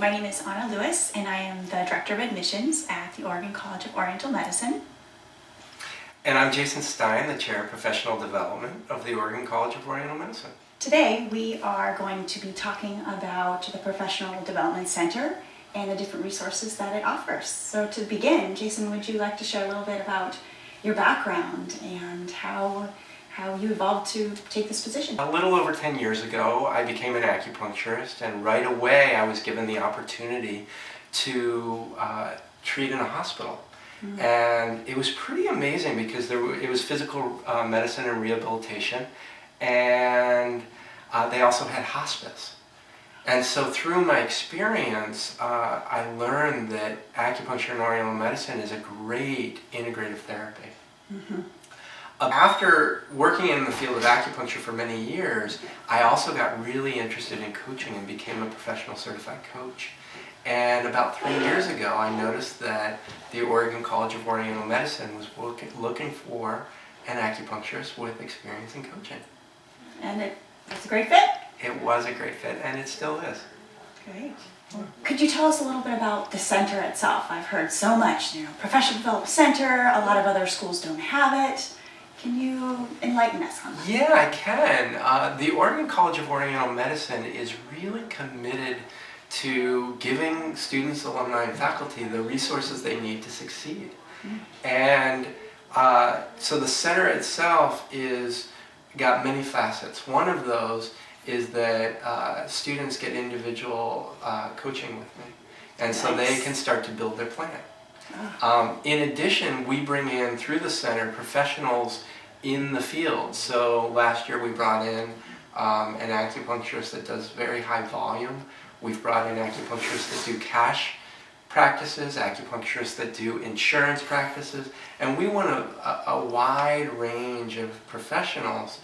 My name is Anna Lewis, and I am the Director of Admissions at the Oregon College of Oriental Medicine. And I'm Jason Stein, the Chair of Professional Development of the Oregon College of Oriental Medicine. Today we are going to be talking about the Professional Development Center and the different resources that it offers. So to begin, Jason, would you like to share a little bit about your background and how you evolved to take this position? A little over 10 years ago, I became an acupuncturist, and right away I was given the opportunity to treat in a hospital. Mm-hmm. And it was pretty amazing because it was physical medicine and rehabilitation, and they also had hospice. And so through my experience, I learned that acupuncture and oriental medicine is a great integrative therapy. Mm-hmm. After working in the field of acupuncture for many years, I also got really interested in coaching and became a professional certified coach. And about 3 years ago, I noticed that the Oregon College of Oriental Medicine was looking for an acupuncturist with experience in coaching. And it was a great fit? It was a great fit, and it still is. Great. Could you tell us a little bit about the center itself? I've heard so much, Professional Development Center, a lot of other schools don't have it. Can you enlighten us on that? Yeah, I can. The Oregon College of Oriental Medicine is really committed to giving students, alumni, and faculty the resources they need to succeed. Mm-hmm. And so the center itself got many facets. One of those is that students get individual coaching with me, and so they can start to build their plan. In addition, we bring in, through the center, professionals in the field. So last year we brought in an acupuncturist that does very high volume. We've brought in acupuncturists that do cash practices, acupuncturists that do insurance practices, and we want a wide range of professionals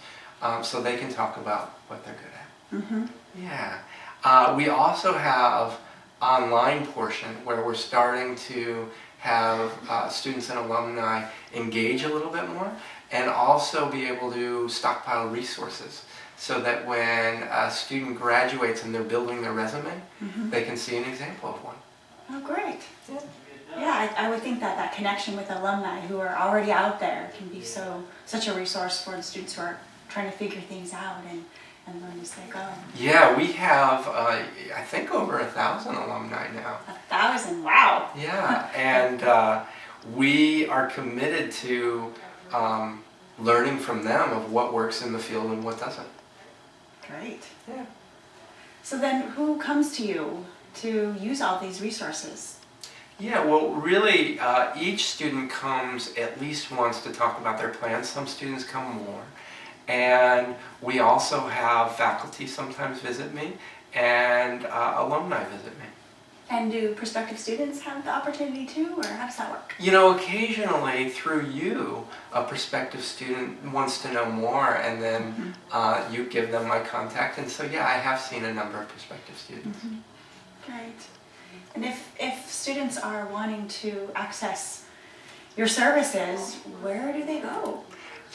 so they can talk about what they're good at. Mm-hmm. Yeah. We also have online portion where we're starting to have students and alumni engage a little bit more, and also be able to stockpile resources so that when a student graduates and they're building their resume, mm-hmm. they can see an example of one. Oh, great. Yeah, I would think that connection with alumni who are already out there can be such a resource for the students who are trying to figure things out and learn as they go. Yeah, we have, I think, over 1,000 alumni now. 1,000, wow. Yeah, and we are committed to learning from them of what works in the field and what doesn't. Great. Yeah. So then who comes to you to use all these resources? Yeah, well, really, each student comes at least once to talk about their plans. Some students come more. And we also have faculty sometimes visit me, and alumni visit me. And do prospective students have the opportunity too, or how does that work? Occasionally through you, a prospective student wants to know more, and then mm-hmm. You give them my contact. And so, yeah, I have seen a number of prospective students. Mm-hmm. Great. And if students are wanting to access your services, where do they go?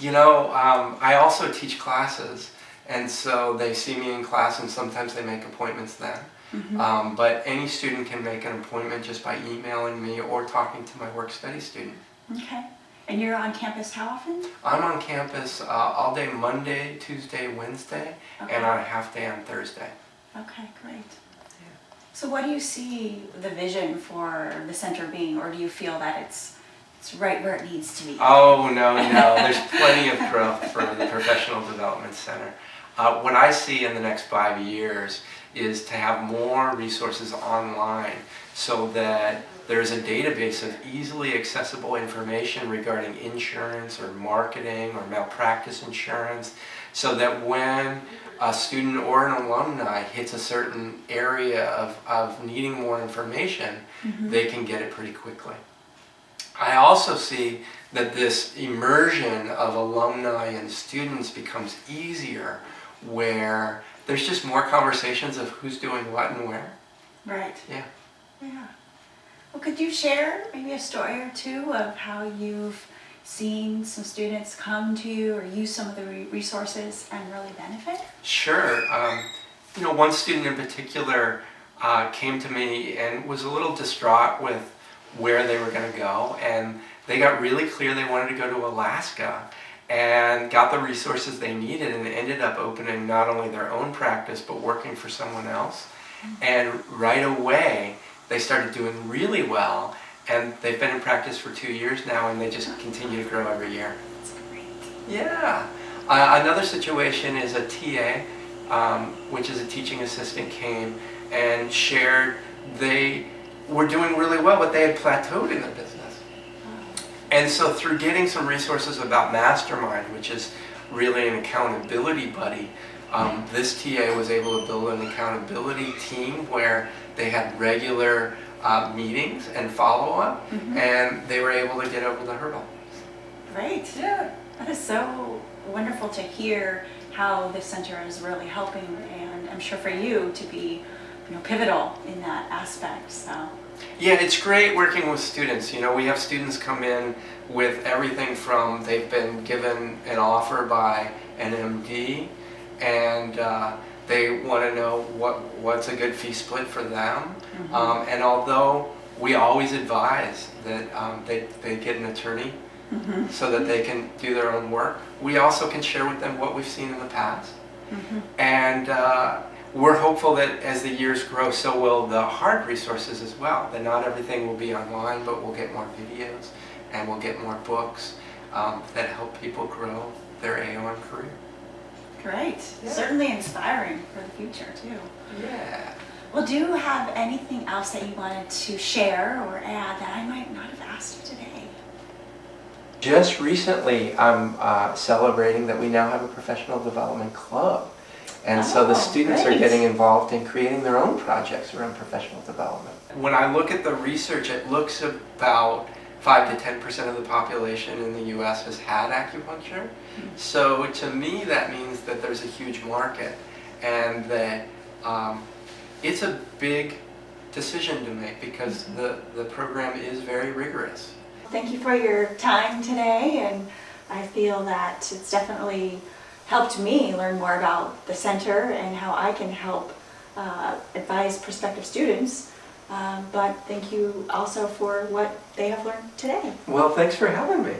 I also teach classes, and so they see me in class, and sometimes they make appointments then. Mm-hmm. But any student can make an appointment just by emailing me or talking to my work-study student. Okay. And you're on campus how often? I'm on campus all day Monday, Tuesday, Wednesday, okay. And on a half day on Thursday. Okay, great. Yeah. So what do you see the vision for the center being, or do you feel that it's right where it needs to be? Oh, no. There's plenty of growth for the Professional Development Center. What I see in the next 5 years is to have more resources online so that there's a database of easily accessible information regarding insurance or marketing or malpractice insurance, so that when a student or an alumni hits a certain area of needing more information, mm-hmm. they can get it pretty quickly. I also see that this immersion of alumni and students becomes easier, where there's just more conversations of who's doing what and where. Right. Yeah. Well, could you share maybe a story or two of how you've seen some students come to you or use some of the resources and really benefit? Sure. One student in particular came to me and was a little distraught with where they were going to go, and they got really clear they wanted to go to Alaska and got the resources they needed and ended up opening not only their own practice but working for someone else. And right away they started doing really well, and they've been in practice for 2 years now, and they just continue to grow every year. That's great. Yeah. Another situation is a TA, which is a teaching assistant, came and shared they were doing really well, but they had plateaued in their business. And so through getting some resources about Mastermind, which is really an accountability buddy, this TA was able to build an accountability team where they had regular meetings and follow-up, and they were able to get over the hurdle. Great. Yeah. That is so wonderful to hear how the center is really helping, and I'm sure for you to be, pivotal in that aspect. So. Yeah, it's great working with students. We have students come in with everything from they've been given an offer by an MD, and they want to know what's a good fee split for them. And although we always advise that they get an attorney so that they can do their own work, we also can share with them what we've seen in the past. And we're hopeful that as the years grow, so will the hard resources as well. That not everything will be online, but we'll get more videos and we'll get more books that help people grow their AOM career. Great. Yeah. Certainly inspiring for the future too. Yeah. Well, do you have anything else that you wanted to share or add that I might not have asked you today? Just recently, I'm celebrating that we now have a professional development club. And so the students are getting involved in creating their own projects around professional development. When I look at the research, it looks about 5 to 10% of the population in the US has had acupuncture. So to me, that means that there's a huge market, and that it's a big decision to make because the program is very rigorous. Thank you for your time today, and I feel that it's definitely helped me learn more about the center and how I can help advise prospective students. But thank you also for what they have learned today. Well, thanks for having me.